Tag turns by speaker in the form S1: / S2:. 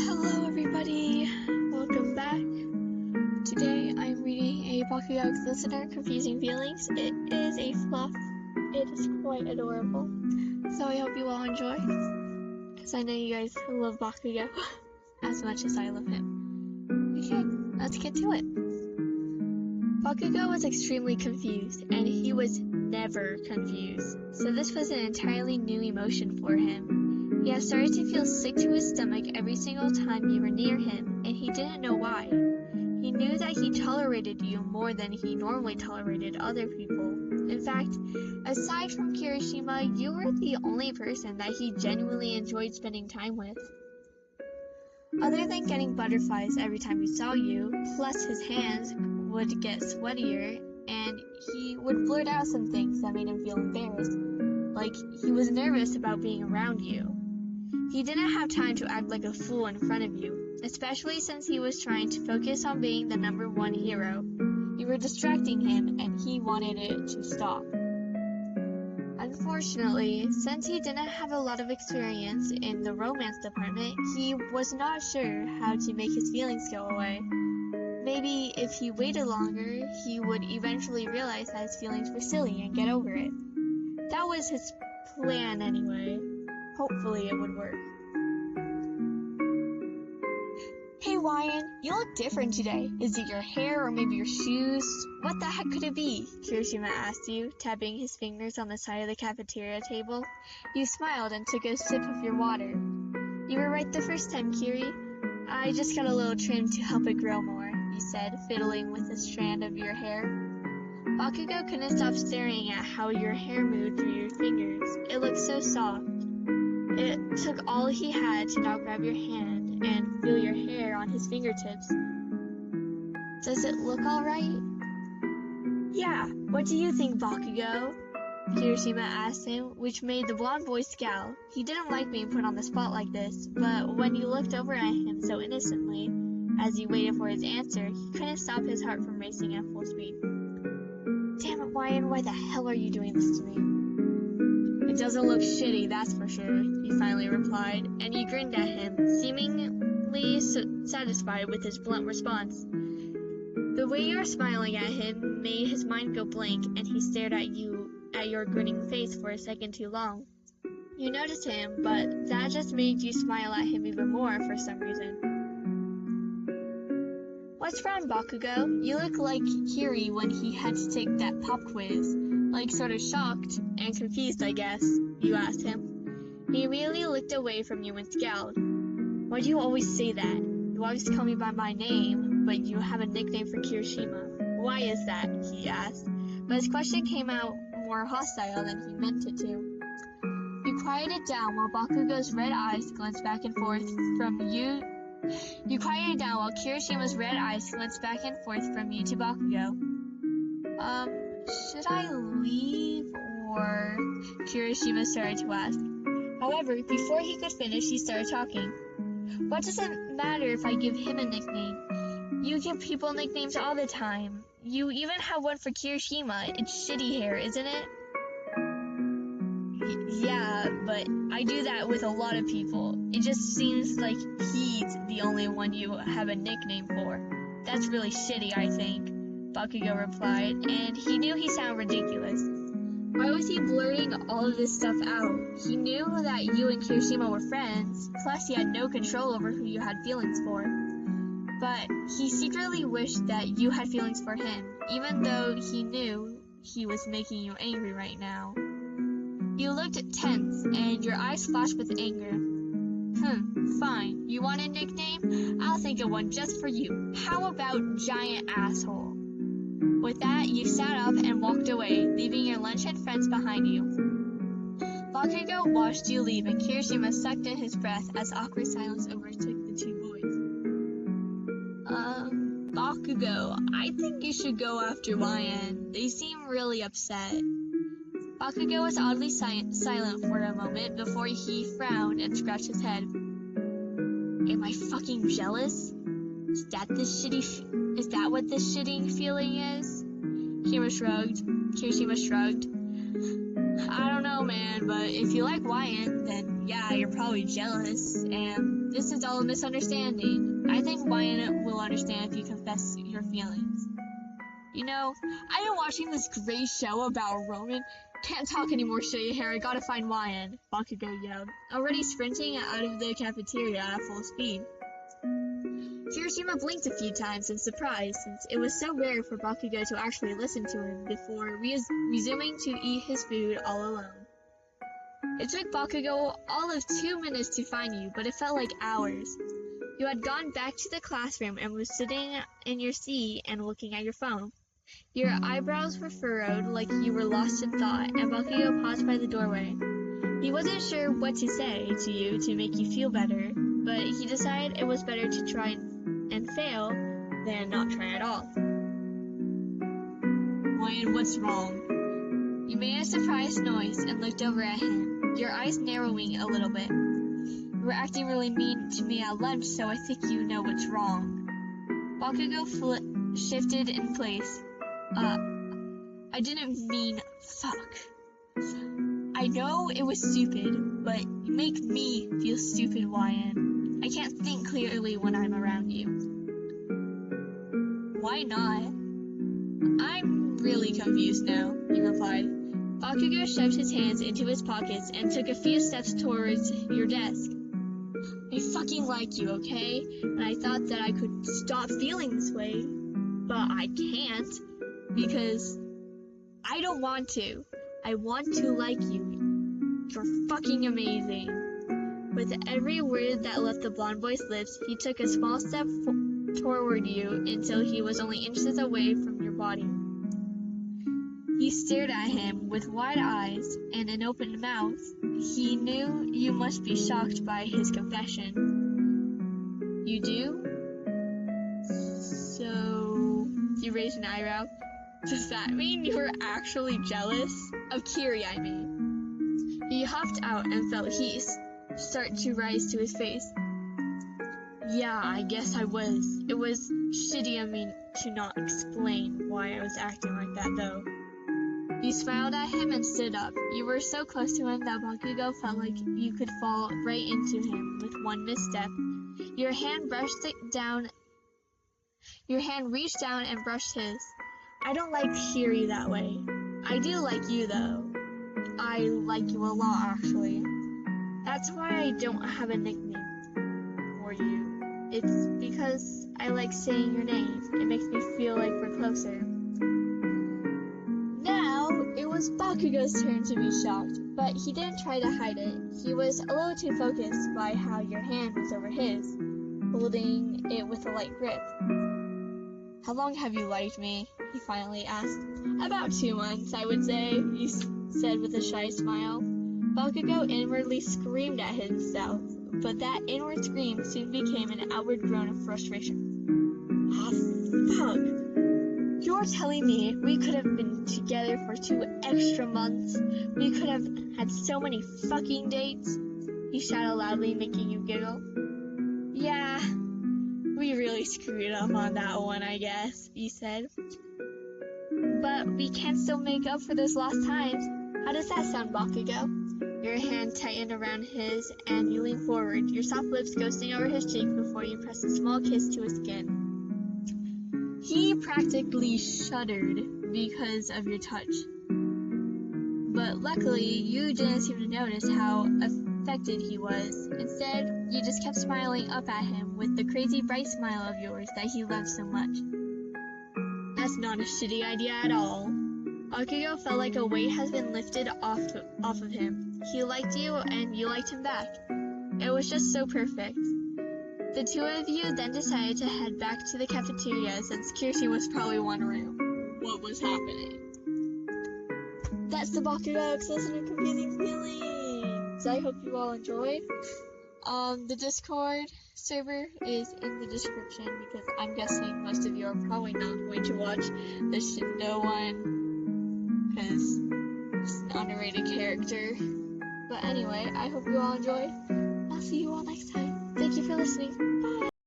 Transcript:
S1: Hello everybody, welcome back. Today I'm reading a Bakugou's Listener Confusing Feelings. It is a fluff. It is quite adorable. So I hope you all enjoy, because I know you guys love Bakugou as much as I love him. Okay, let's get to it. Bakugou was extremely confused, and he was never confused, so this was an entirely new emotion for him. He had started to feel sick to his stomach every single time you were near him, and he didn't know why. He knew that he tolerated you more than he normally tolerated other people. In fact, aside from Kirishima, you were the only person that he genuinely enjoyed spending time with. Other than getting butterflies every time he saw you, plus his hands would get sweatier, and he would blurt out some things that made him feel embarrassed, like he was nervous about being around you. He didn't have time to act like a fool in front of you, especially since he was trying to focus on being the #1 hero. You were distracting him, and he wanted it to stop. Unfortunately, since he didn't have a lot of experience in the romance department, he was not sure how to make his feelings go away. Maybe if he waited longer, he would eventually realize that his feelings were silly and get over it. That was his plan anyway. Hopefully it would work. Hey Ryan, you look different today. Is it your hair or maybe your shoes? What the heck could it be? Kirishima asked you, tapping his fingers on the side of the cafeteria table. You smiled and took a sip of your water. You were right the first time, Kiri. I just got a little trim to help it grow more, you said, fiddling with a strand of your hair. Bakugou couldn't stop staring at how your hair moved through your fingers. It looked so soft. It took all he had to not grab your hand and feel your hair on his fingertips. Does it look alright? Yeah, what do you think, Bakugou? Kirishima asked him, which made the blonde boy scowl. He didn't like being put on the spot like this, but when you looked over at him so innocently, as he waited for his answer, he couldn't stop his heart from racing at full speed. Damn it, Ryan, why the hell are you doing this to me? It doesn't look shitty, that's for sure, he finally replied, and you grinned at him, seemingly satisfied with his blunt response. The way you were smiling at him made his mind go blank, and he stared at your grinning face for a second too long. You noticed him, but that just made you smile at him even more for some reason. What's wrong, Bakugou? You look like Kiri when he had to take that pop quiz. Like sort of shocked and confused, I guess, you asked him. He immediately looked away from you and scowled. Why do you always say that? You always call me by my name, but you have a nickname for Kirishima. Why is that? He asked. But his question came out more hostile than he meant it to. You quieted down while Bakugou's red eyes glanced back and forth from you. You quieted down while Kirishima's red eyes glanced back and forth from you to Bakugou. Should I leave, or? Kirishima started to ask. However, before he could finish, he started talking. What does it matter if I give him a nickname? You give people nicknames all the time. You even have one for Kirishima. It's shitty hair, isn't it? Yeah, but I do that with a lot of people. It just seems like he's the only one you have a nickname for. That's really shitty, I think, Bakugou replied, and he knew he sounded ridiculous. Why was he blurting all of this stuff out? He knew that you and Kirishima were friends, plus he had no control over who you had feelings for. But he secretly wished that you had feelings for him, even though he knew he was making you angry right now. You looked tense, and your eyes flashed with anger. Fine. You want a nickname? I'll think of one just for you. How about Giant Asshole? With that, you sat up and walked away, leaving your lunch and friends behind you. Bakugou watched you leave, and Kirishima sucked in his breath as awkward silence overtook the two boys. Bakugou, I think you should go after Ryan. They seem really upset. Bakugou was oddly silent for a moment before he frowned and scratched his head. Am I fucking jealous? Is that what this shitty feeling is? Kirishima shrugged. I don't know, man, but if you like Ryan, then Yeah, you're probably jealous, and this is all a misunderstanding. I think Wyatt will understand if you confess your feelings. You know, I've been watching this great show about Roman. Can't talk anymore, shitty hair. I gotta find Wyatt, Bakugou yelled, already sprinting out of the cafeteria at full speed. Kirishima blinked a few times in surprise, since it was so rare for Bakugou to actually listen to him before resuming to eat his food all alone. It took Bakugou all of 2 minutes to find you, but it felt like hours. You had gone back to the classroom and was sitting in your seat and looking at your phone. Your eyebrows were furrowed like you were lost in thought, and Bakugou paused by the doorway. He wasn't sure what to say to you to make you feel better, but he decided it was better to try and fail than not try at all. Wyatt, what's wrong? You made a surprised noise and looked over at him, your eyes narrowing a little bit. You were acting really mean to me at lunch, so I think you know what's wrong. Bakugou shifted in place. I didn't mean fuck. I know it was stupid, but you make me feel stupid, Wyatt. I can't think clearly when I'm around you. Why not? I'm really confused now, he replied. Bakugou shoved his hands into his pockets and took a few steps towards your desk. I fucking like you, okay? And I thought that I could stop feeling this way, but I can't, because I don't want to. I want to like you. You're fucking amazing. With every word that left the blonde boy's lips, he took a small step toward you until he was only inches away from your body. You stared at him with wide eyes and an open mouth. He knew you must be shocked by his confession. You do? So... You raised an eyebrow. Does that mean you were actually jealous? Of Kiri, I mean. He hopped out and felt heat start to rise to his face. Yeah, I guess I was. It was shitty of me to not explain why I was acting like that, though. You smiled at him and stood up. You were so close to him that Bakugou felt like you could fall right into him with one misstep. Your hand reached down and brushed his. I don't like Kiri that way. I do like you, though. I like you a lot, actually. That's why I don't have a nickname for you. It's because I like saying your name. It makes me feel like we're closer. Now, it was Bakugou's turn to be shocked, but he didn't try to hide it. He was a little too focused by how your hand was over his, holding it with a light grip. How long have you liked me? He finally asked. About 2 months, I would say, he said with a shy smile. Bakugou inwardly screamed at himself, but that inward scream soon became an outward groan of frustration. Ah, fuck. You're telling me we could have been together for 2 extra months? We could have had so many fucking dates? He shouted loudly, making you giggle. Yeah, we really screwed up on that one, I guess, he said. But we can still make up for those lost times. How does that sound, Bakugou? Your hand tightened around his, and you leaned forward, your soft lips ghosting over his cheek before you pressed a small kiss to his skin. He practically shuddered because of your touch. But luckily, you didn't seem to notice how affected he was. Instead, you just kept smiling up at him with the crazy bright smile of yours that he loved so much. That's not a shitty idea at all. Bakugou felt like a weight has been lifted off of him. He liked you, and you liked him back. It was just so perfect. The two of you then decided to head back to the cafeteria, since Kirsten was probably wondering what was happening. That's the Bakugou Excessive and Confusing Feelings! I hope you all enjoyed. The Discord server is in the description, because I'm guessing most of you are probably not going to watch the Shindo one, because it's an underrated character. But anyway, I hope you all enjoyed. I'll see you all next time. Thank you for listening.